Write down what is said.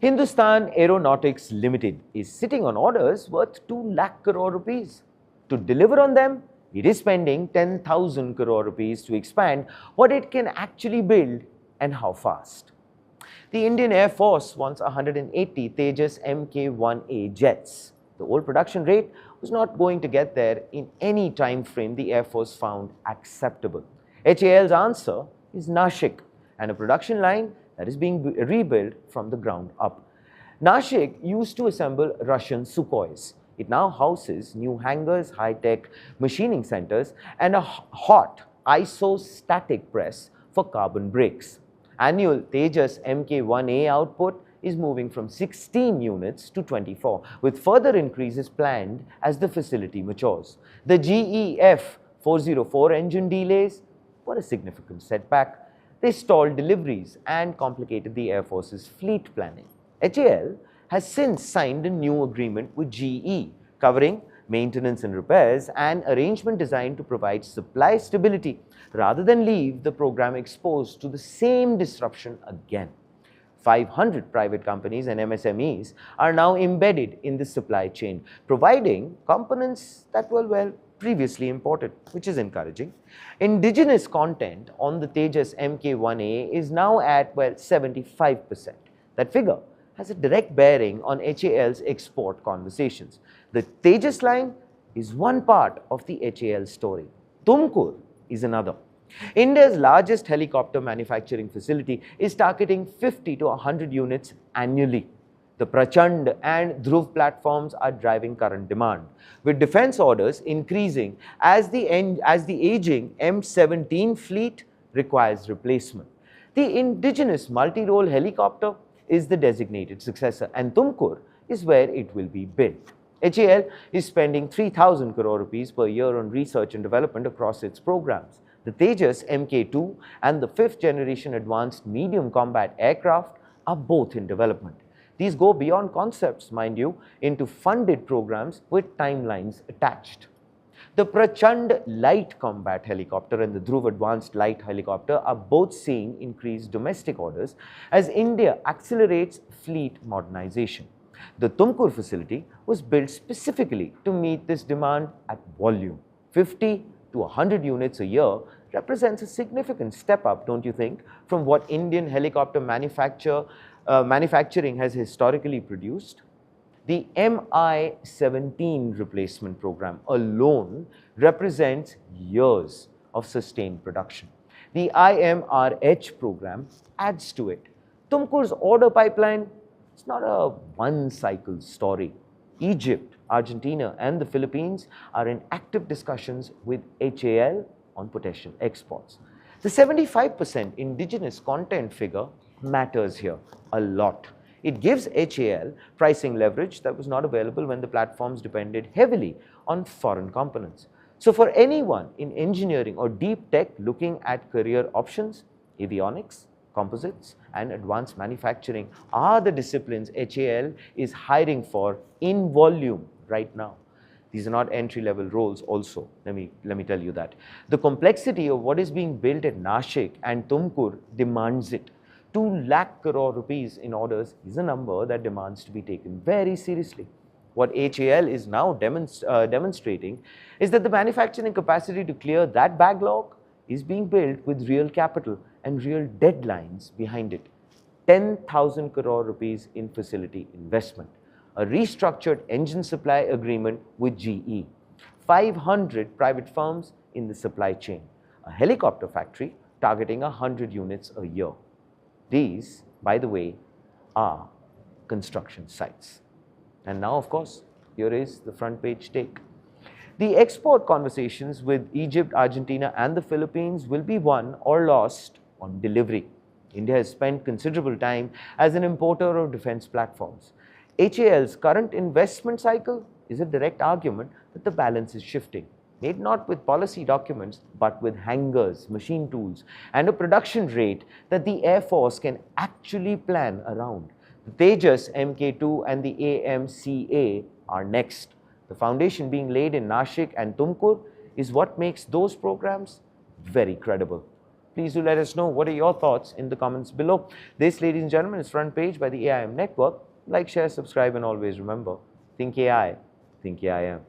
Hindustan Aeronautics Limited is sitting on orders worth 2 lakh crore rupees. To deliver on them, it is spending 10,000 crore rupees to expand what it can actually build and how fast. The Indian Air Force wants 180 Tejas MK-1A jets. The old production rate was not going to get there in any time frame the Air Force found acceptable. HAL's answer is Nashik, and a production line that is being rebuilt from the ground up. Nashik used to assemble Russian Sukhois. It now houses new hangars, high-tech machining centers, and a hot isostatic press for carbon brakes. Annual Tejas MK-1A output is moving from 16 units to 24, with further increases planned as the facility matures. The GEF 404 engine delays were a significant setback. They stalled deliveries and complicated the Air Force's fleet planning. HAL has since signed a new agreement with GE, covering maintenance and repairs, an arrangement designed to provide supply stability rather than leave the program exposed to the same disruption again. 500 private companies and MSMEs are now embedded in the supply chain, providing components that were previously imported, which is encouraging. Indigenous content on the Tejas MK-1A is now at 75%. That figure has a direct bearing on HAL's export conversations. The Tejas line is one part of the HAL story. Tumkur is another. India's largest helicopter manufacturing facility is targeting 50 to 100 units annually. The Prachand and Dhruv platforms are driving current demand, with defense orders increasing as the aging M17 fleet requires replacement. The indigenous multi-role helicopter is the designated successor, and Tumkur is where it will be built. HAL is spending 3,000 crore rupees per year on research and development across its programs. The Tejas Mk-2 and the 5th generation advanced medium combat aircraft are both in development. These go beyond concepts, mind you, into funded programs with timelines attached. The Prachand light combat helicopter and the Dhruv advanced light helicopter are both seeing increased domestic orders as India accelerates fleet modernization. The Tumkur facility was built specifically to meet this demand at volume. 50 to 100 units a year represents a significant step up, don't you think, from what Indian helicopter manufacturing has historically produced? The Mi-17 replacement program alone represents years of sustained production. The IMRH program adds to it. Tumkur's order pipeline is not a one-cycle story. Egypt, Argentina, and the Philippines are in active discussions with HAL on potential exports. The 75% indigenous content figure matters here a lot. It gives HAL pricing leverage that was not available when the platforms depended heavily on foreign components. So for anyone in engineering or deep tech looking at career options, avionics, composites, and advanced manufacturing are the disciplines HAL is hiring for in volume right now. These are not entry-level roles also, let me tell you that. The complexity of what is being built at Nashik and Tumkur demands it. 2 lakh crore rupees in orders is a number that demands to be taken very seriously. What HAL is now demonstrating is that the manufacturing capacity to clear that backlog is being built with real capital and real deadlines behind it. 10,000 crore rupees in facility investment, a restructured engine supply agreement with GE, 500 private firms in the supply chain, a helicopter factory targeting 100 units a year. These, by the way, are construction sites. And now, of course, here is the front page take. The export conversations with Egypt, Argentina, and the Philippines will be won or lost on delivery. India has spent considerable time as an importer of defense platforms. HAL's current investment cycle is a direct argument that the balance is shifting, made not with policy documents, but with hangars, machine tools, and a production rate that the Air Force can actually plan around. The Tejas Mk-2 and the AMCA are next. The foundation being laid in Nashik and Tumkur is what makes those programs very credible. Please Please do let us know what are your thoughts in the comments below. This, ladies and gentlemen, is Front Page by the AIM Network. Like, share, subscribe, and always remember, think AI, think AIM.